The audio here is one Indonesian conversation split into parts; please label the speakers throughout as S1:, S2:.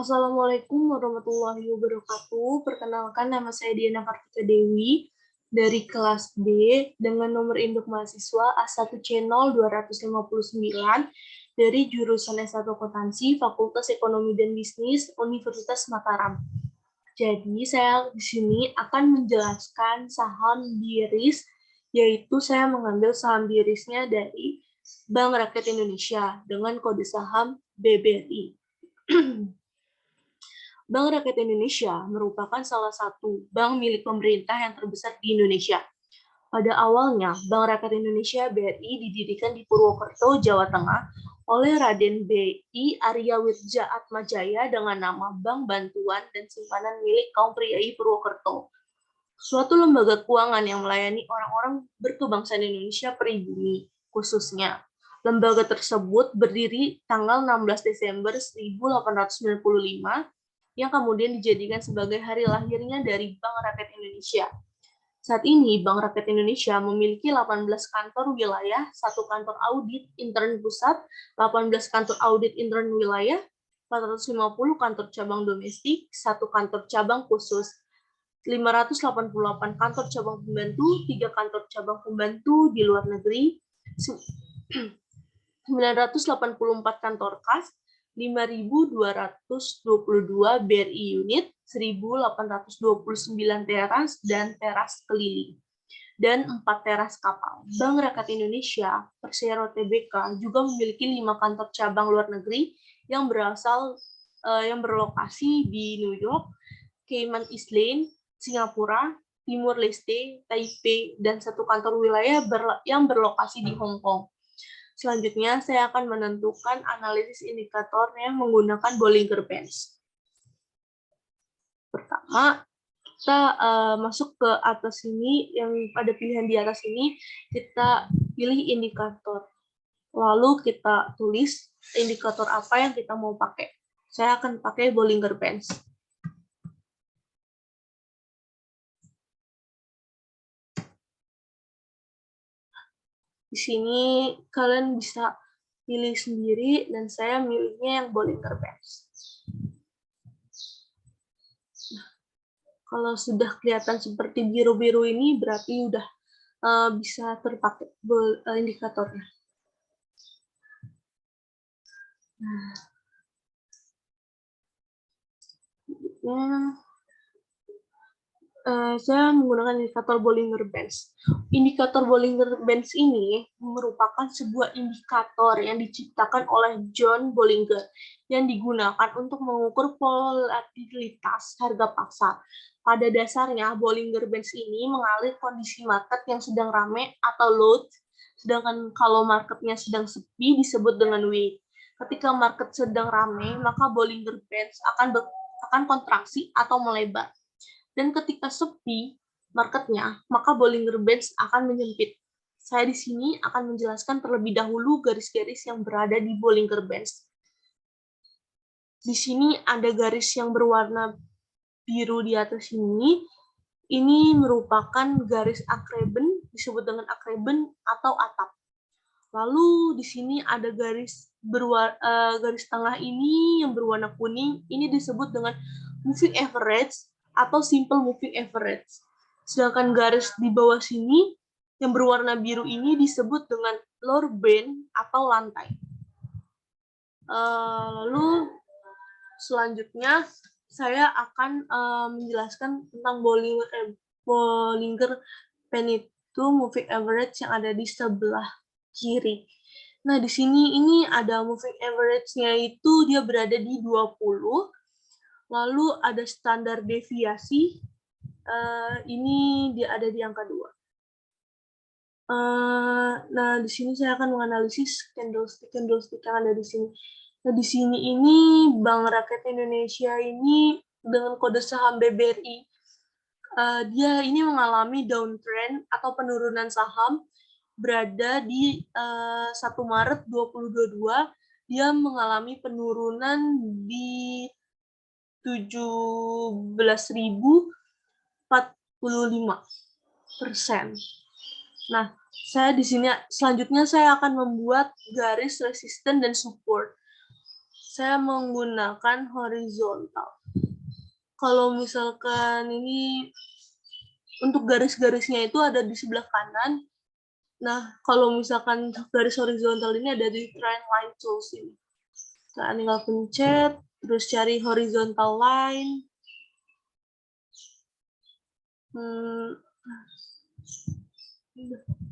S1: Assalamualaikum warahmatullahi wabarakatuh. Perkenalkan, nama saya Diana Kartika Dewi dari kelas B dengan nomor induk mahasiswa A1C0259 dari jurusan S1 Akuntansi Fakultas Ekonomi dan Bisnis Universitas Mataram. Jadi saya di sini akan menjelaskan saham BRIS, yaitu saya mengambil saham BRIS-nya dari Bank Rakyat Indonesia dengan kode saham BBRI. Bank Rakyat Indonesia merupakan salah satu bank milik pemerintah yang terbesar di Indonesia. Pada awalnya, Bank Rakyat Indonesia (BRI) didirikan di Purwokerto, Jawa Tengah oleh Raden B.I. Arya Wirja Atmajaya dengan nama Bank Bantuan dan Simpanan milik kaum priai Purwokerto, suatu lembaga keuangan yang melayani orang-orang berkebangsaan Indonesia pribumi, khususnya. Lembaga tersebut berdiri tanggal 16 Desember 1895, yang kemudian dijadikan sebagai hari lahirnya dari Bank Rakyat Indonesia. Saat ini, Bank Rakyat Indonesia memiliki 18 kantor wilayah, 1 kantor audit intern pusat, 18 kantor audit intern wilayah, 450 kantor cabang domestik, 1 kantor cabang khusus, 588 kantor cabang pembantu, 3 kantor cabang pembantu di luar negeri, 984 kantor kas, 5.222 BRI unit, 1.829 teras dan teras keliling, dan 4 teras kapal. Bank Rakyat Indonesia, Persero Tbk, juga memiliki 5 kantor cabang luar negeri yang berlokasi di New York, Cayman Islands, Singapura, Timur Leste, Taipei, dan 1 kantor wilayah yang berlokasi di Hong Kong. Selanjutnya, saya akan menentukan analisis indikatornya menggunakan Bollinger Bands. Pertama, kita masuk ke atas ini, yang pada pilihan di atas ini, kita pilih indikator. Lalu kita tulis indikator apa yang kita mau pakai. Saya akan pakai Bollinger Bands. Di sini kalian bisa pilih sendiri, dan saya milihnya yang Bollinger Bands. Nah, kalau sudah kelihatan seperti biru-biru ini, berarti udah bisa terpakai indikatornya. Nah, saya menggunakan indikator Bollinger Bands. Indikator Bollinger Bands ini merupakan sebuah indikator yang diciptakan oleh John Bollinger yang digunakan untuk mengukur volatilitas harga pasar. Pada dasarnya, Bollinger Bands ini mengalir kondisi market yang sedang ramai atau load, sedangkan kalau marketnya sedang sepi disebut dengan weak. Ketika market sedang ramai, maka Bollinger Bands akan kontraksi atau melebar. Dan ketika sepi marketnya, maka Bollinger Bands akan menyempit. Saya di sini akan menjelaskan terlebih dahulu garis-garis yang berada di Bollinger Bands. Di sini ada garis yang berwarna biru di atas ini. Ini merupakan garis Akreben, disebut dengan Akreben atau atap. Lalu di sini ada garis tengah ini yang berwarna kuning. Ini disebut dengan moving average atau simple moving average. Sedangkan garis di bawah sini yang berwarna biru ini disebut dengan lower band atau lantai. Lalu selanjutnya saya akan menjelaskan tentang Bollinger Band itu moving average yang ada di sebelah kiri. Nah, di sini ini ada moving average-nya itu dia berada di 20. Lalu ada standar deviasi, ini dia ada di angka 2. Nah, di sini saya akan menganalisis candlestick yang ada di sini. Nah, di sini ini Bank Rakyat Indonesia ini dengan kode saham BBRI, dia ini mengalami downtrend atau penurunan saham berada di 1 Maret 2022, dia mengalami penurunan di 17.045%. Nah, saya di sini selanjutnya saya akan membuat garis resisten dan support. saya menggunakan horizontal. Kalau misalkan ini untuk garis-garisnya itu ada di sebelah kanan. Nah, kalau misalkan garis horizontal ini ada di Trend Line Tools ini. Nah, tinggal pencet, terus cari horizontal line.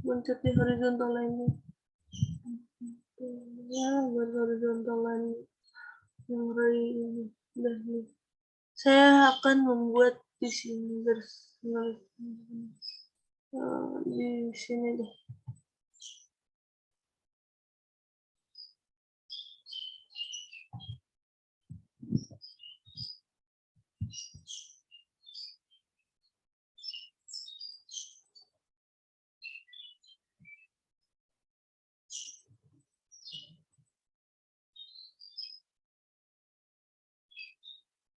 S1: Pencet di horizontal line ini. Ya, horizontal line yang ini. Udah nih. Saya akan membuat di sini di sini deh.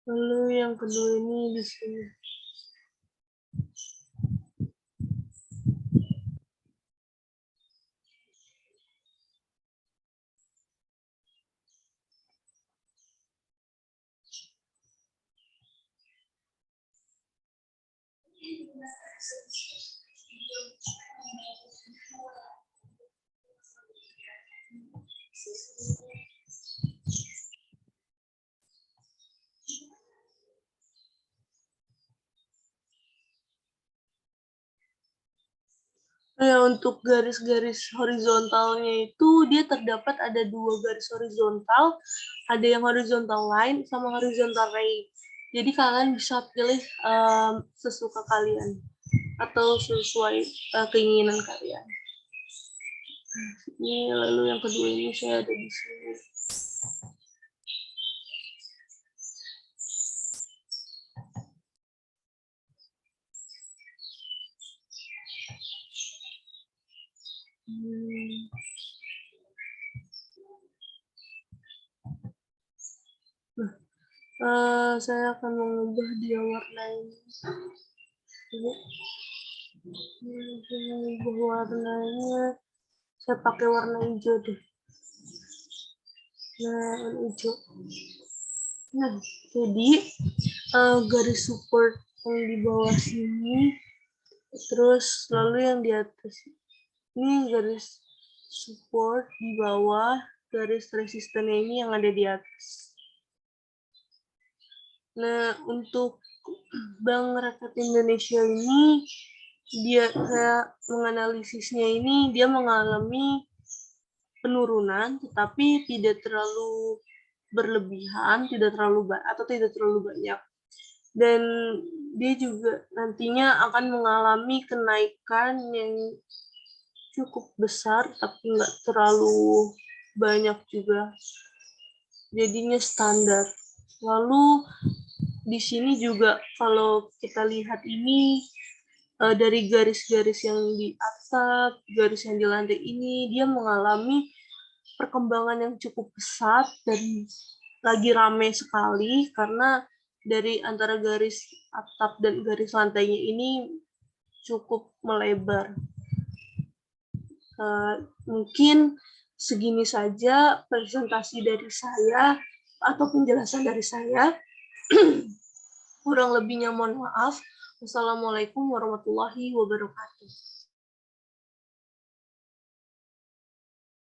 S1: Lalu yang kedua ini di sini. Ya, untuk garis-garis horizontalnya itu dia terdapat ada 2 garis horizontal, ada yang horizontal line sama horizontal ray. Jadi kalian bisa pilih sesuka kalian atau sesuai keinginan kalian. Ini lalu yang kedua ini saya ada di sini. Saya akan mengubah dia warnanya. Mengubah warnanya. Saya pakai warna hijau deh. Nah, warna hijau. Nah, jadi garis support yang di bawah sini, terus lalu yang di atas ini garis support di bawah, garis resistannya ini yang ada di atas. Nah, untuk Bank Rakyat Indonesia ini, saya menganalisisnya ini, dia mengalami penurunan, tetapi tidak terlalu berlebihan, tidak terlalu banyak. Dan dia juga nantinya akan mengalami kenaikan yang cukup besar, tapi nggak terlalu banyak juga. Jadinya standar. Lalu di sini juga kalau kita lihat ini dari garis-garis yang di atap, garis yang di lantai ini, dia mengalami perkembangan yang cukup pesat dan lagi rame sekali karena dari antara garis atap dan garis lantainya ini cukup melebar. Mungkin segini saja presentasi dari saya atau penjelasan dari saya. Kurang lebihnya mohon maaf. Wassalamualaikum warahmatullahi wabarakatuh.